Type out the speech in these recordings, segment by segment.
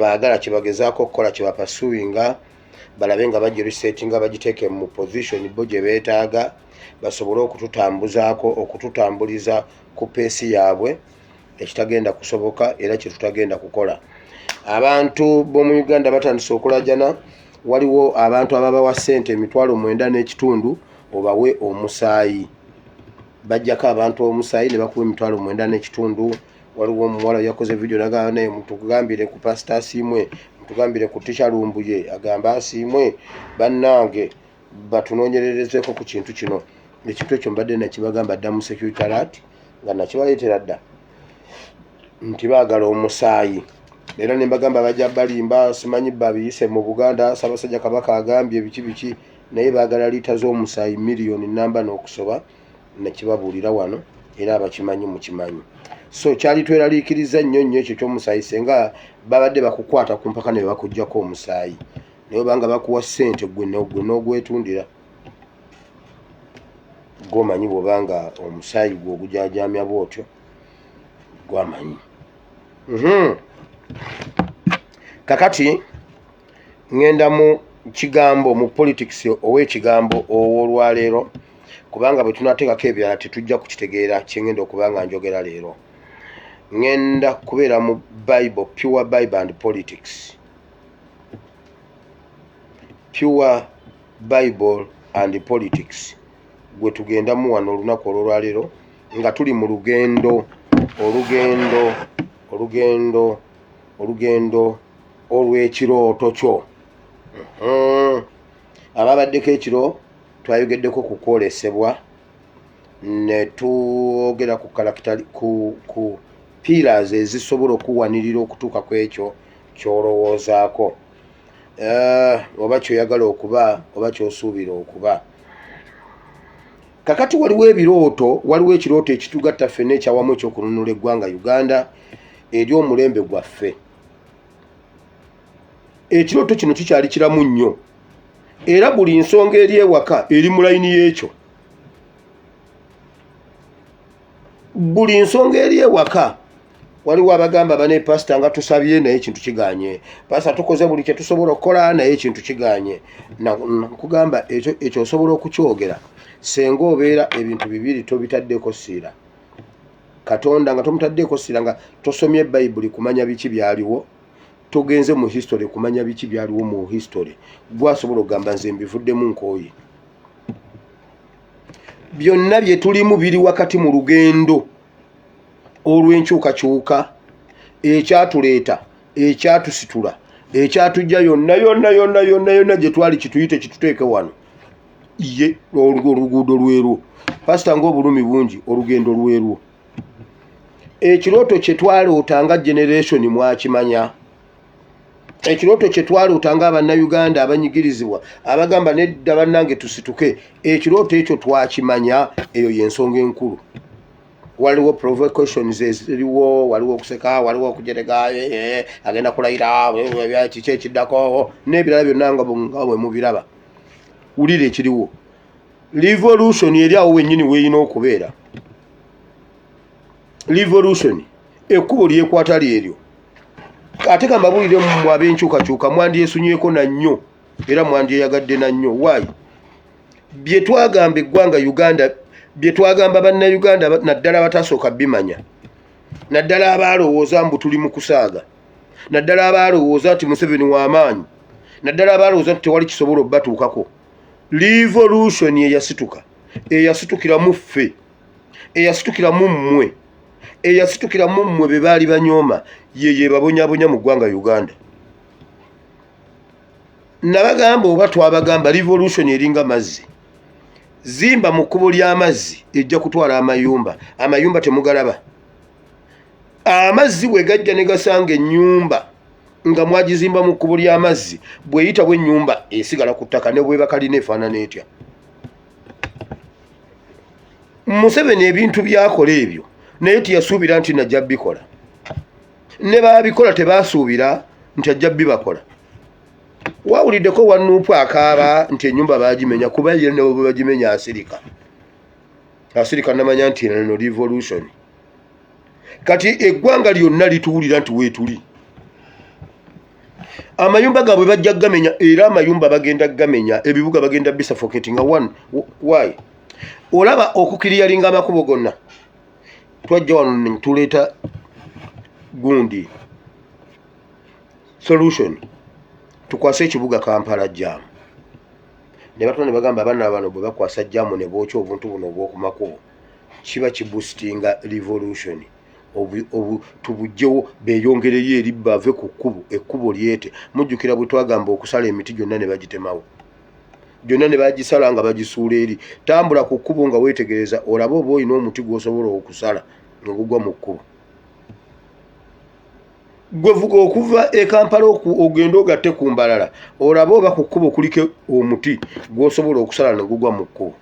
baagala kibagezaako okukola kibapasuwinga balabe nga bajja resettinga bagiteeke mu position bo gye beetaaga basobole okututambuliza ku peesi yaabwe ekitagenda kusoboka era kyetutagenda kukola. Abantu b'omu Uganda batandise okulajana. Waliwo abantu ababawa ssente emitwalo 9.5 obawe omusaayi. Bajjako abantu omusaayi ne bakuwa emitwalo 9.5. Waliwo omuwala yakoze video nagamba naye mutugambire ku pastor asiimwe, mutugambire ku tisha Lumbuye agamba asiimwe, bannange batunoonyererezeko ku kintu kino. Ekintu ekyo mbadde nakibagamba dda mu security alert nga nakibaleetera dda nti baagala omusaayi. Era ne mbagamba bajja balimba simanyi babiyise mu Buganda Ssaabasajja Kabaka agambye biki naye baagala liita z'omusaayi miliyoni namba n'okusoba nekibabuulira wano era abakimanyi mukimanyi. So kyali tweraliikiriza nnyo ekyo ky'omusaayi senga babadde bakukwata ku mpaka ne bakuggyako omusaayi naye obanga bakuwa ssente gwe n'ogwetundira gwomanyi bw'obanga omusaayi gwe ogujaajamya bw'otyo gwamanyi. Kakati ngenda mu kigambo mu politics ow'ekigambo ow'olwaleero kubanga bwe tunateekako ebirala tetujja kukitegeera kyengenda okubanga njogera leero. Ngenda kubeera mu Bible, pure Bible and politics. Pure Bible and politics gwe tugendamu wano olunaku olwaleero nga tuli mu olugendo olw'ekirooto kyo. Ababaddeko ekiro twayogeddeko ku kwolesebwa ne twogera ku kalakitali ku pillars ezisobola okuwanirira okutuuka ku ekyo ky'olowoozaako oba kyoyagala okuba oba kyosuubira okuba. Kakati waliwo ekirooto ekitugatta ffenna ekyawamu ekyokununula eggwanga Uganda ery'omulembe gwaffe. Ekirooto kino kikyali kiramu nnyo era buli nsonga eri ewaka eri mu layini y'ekyo. Buli nsonga eri ewaka waliwo abagamba bane pastor nga tusabye naye ekintu kiganye, pastor tukoze buli kye tusobola okukola naye ekintu kiganye. Nakugamba ekyo osobola okukyogera senga obeera ebintu bibiri tobitaddeko ssiira. Katonda nga tomutaddeko ssiira nga tosomye Bayibuli kumanya biki byaliwo, togenze mu history kumanya biki byaliwo mu history, gwasobola okugamba nze mbivuddemu nkooye. Byonna bye tulimu biri wakati mu lugendo olw'enkyukakyuka ekyatuleeta ekyatusitula ekyatujja yonna gye twali kituyite kituteeke wano ye oluguudo lweru. Pastor ng'obulumi bungi olugendo lweru. Ekirooto kye twalootanga generation mwakimanya. Ekirooto kye twalootanga abannayuganda abanyigirizibwa abagamba nedda bannange tusituke, ekirooto ekyo twakimanya. Eyo y'ensonga enkulu. Waliwo provocations eziriwo, waliwo okuseka, waliwo okujerega agenda kulayira kiki ekiddako n'ebirala byonna nga bwe mubiraba. Wulira ekiriwo. Revolution eri awo wennyini weeyina okubeera. Revolution ekkubo lyekwata lyeryo. Ate ka mbabuulire mu ab'enkyukakyuka mwandyesunyeeko na nnyo era mwandyeyagadde na nnyo. Why? Bye twagamba eggwanga Uganda, bye twagamba bannayuganda naddala batasooka bimanya, naddala abaalowooza mbu tuli mu kusaaga, naddala abaalowooza nti Museveni w'amaanyi, naddala abaalowooza nti tewali kisobola obbatuukako. Revolution eyasitukira mu ffe, eyasitukira mu mmwe, eyasitukira mu mmwe be baali banyooma ye babonyabonya mu ggwanga Uganda. Nabagamba oba twabagamba revolution eringa mazzi. Zimba mu kkubo ly'amazzi ejja kutwala amayumba. Amayumba temugalaba. Amazzi bwe gajja ne gasanga ennyumba nga mwagizimba mu kkubo ly'amazzi bweyitawo ennyumba esigala ku ttaka ne bweba kalina efaanana etya. Museveni ebintu byakola ebyo naye teyasuubira nti najja bikola. Ne baabikola tebaasuubira nti ajja bibakola. Wawuliddeko Wanuupu akaaba nti ennyumba baagimenya kuba ye ne bwe bagimenya asirika. Asirika namanya nti eno revolution. Kati eggwanga lyonna lituwulira nti weetuli. amayumba gaabwe bajja gamenya era amayumba bagenda gamenya ebibuga bagenda bisuffocating why olaba okukiriyalinga amakubo gonna twajja wano netuleeta gundi solution tukwasa ekibuga Kampala jam ne batona ne bagamba abaana bano bwe bakwasa jamu ne bookya obuntu buno obw'okumakubo kiba kiboostinga revolution tubujjewo beeyongereyo eri bave ku kkubo ekkubo lyete mujjukira bwe twagamba okusala emiti gyonna ne bagitemawo gyonna ne bagisala nga bagisuula eri tambula ku kkubo nga weetegereza olaba oba olina omuti gw'osobola okusala nga gugwa mu kkubo gwevuga okuva e Kampala ogenda ogatte ku mbalala olaba oba ku kkubo kuliko omuti gw'osobola okusala ne gugwa mu kkubo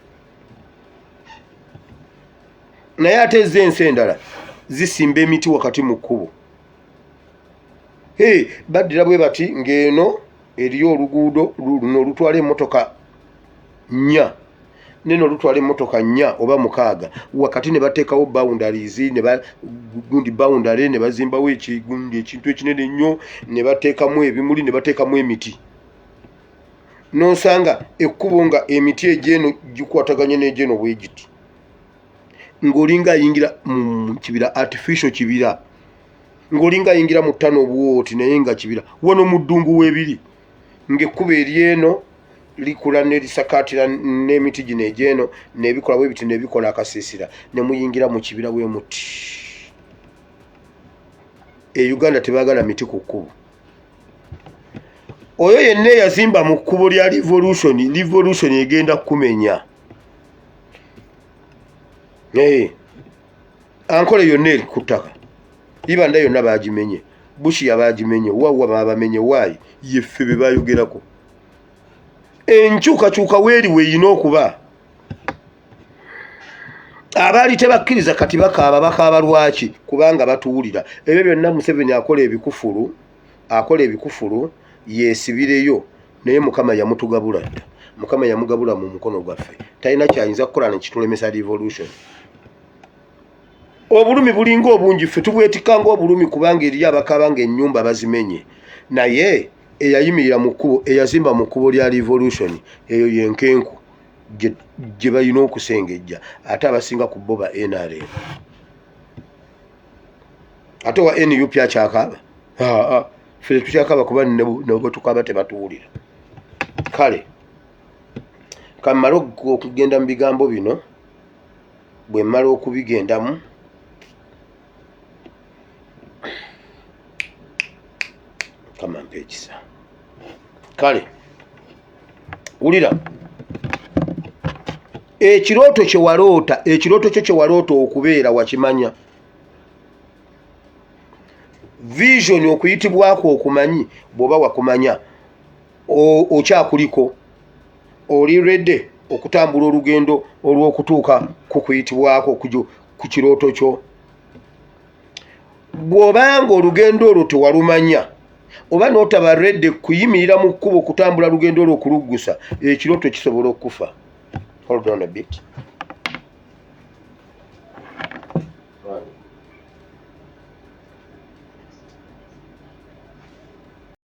naye ate ez'ensi endala zisimba emiti wakati mu kkubo baddira bwe bati ng'eno eriyo oluguudo luno olutwala emmotoka 4 neno olutwala emmotoka 4 oba 6 wakati ne bateekawo boundaries gundi boundary ne bazimbawo ekigundi ekintu ekinene ennyo ne bateekamu ebimuli ne bateekamu emiti n'osanga ekkubo nga emiti egyeno gikwataganye n'egyeno bwe giti ng'olinga ayingira mu kibira artificial kibira ng'olinga ayingira mu ttano obwoti naye nga kibira wano mu ddungu weebiri ng'ekkubo eryeno likula nelisakaatira n'emiti gino egyeno n'ebikola bwe biti n'ebikola akasiisira ne muyingira mu kibira bwe muti Uganda tebaagala miti ku kkubo oyo yenna eyazimba mu kkubo lya revolution egenda kumenya ankole yonna eri ku ttaka ibanda yonna baagimenye bushi yabaagimenye wawa baabamenye waayi yeffe be baayogerako enkyukakyuka weeri weeyina okuba abaali tebakkiriza kati bakaaba lwaki kubanga batuwulira ebyo byonna Museveni akola ebikufulu yeesibireyo naye Mukama yamutugabula dda Mukama yamugabula mu mukono gwaffe talina kyayinza kukola nekitulemesa revolution obulumi bulinga obungi ffe tubwetikanga obulumi kubanga eriyo abakaaba nga ennyumba bazimenye naye eyayimirira mu kkubo eyazimba mu kkubo lya revolution eyo yenkenku gye balina okusengejja ate abasinga ku bo ba NRM ate wa NUP akyakaaba ffe tukyakaaba kuba nebo tukaba tebatuwulira kale kammala okugenda mu bigambo bino bwe mmala okubigendamu kama mpe ekisa kale wulira ekirooto kyo kye waloota okubeera wakimanya vision okuyitibwako okumanyi bw'oba wakumanya okyakuliko oli ready okutambula olugendo olw'okutuuka ku kuyitibwako ku kirooto kyo bw'obanga olugendo olwo tewalumanya oba n'otaba ready kuyimirira mu kkubo okutambula lugendo olwo okuluggusa ekirooto kisobola okufa. Hold on a bit.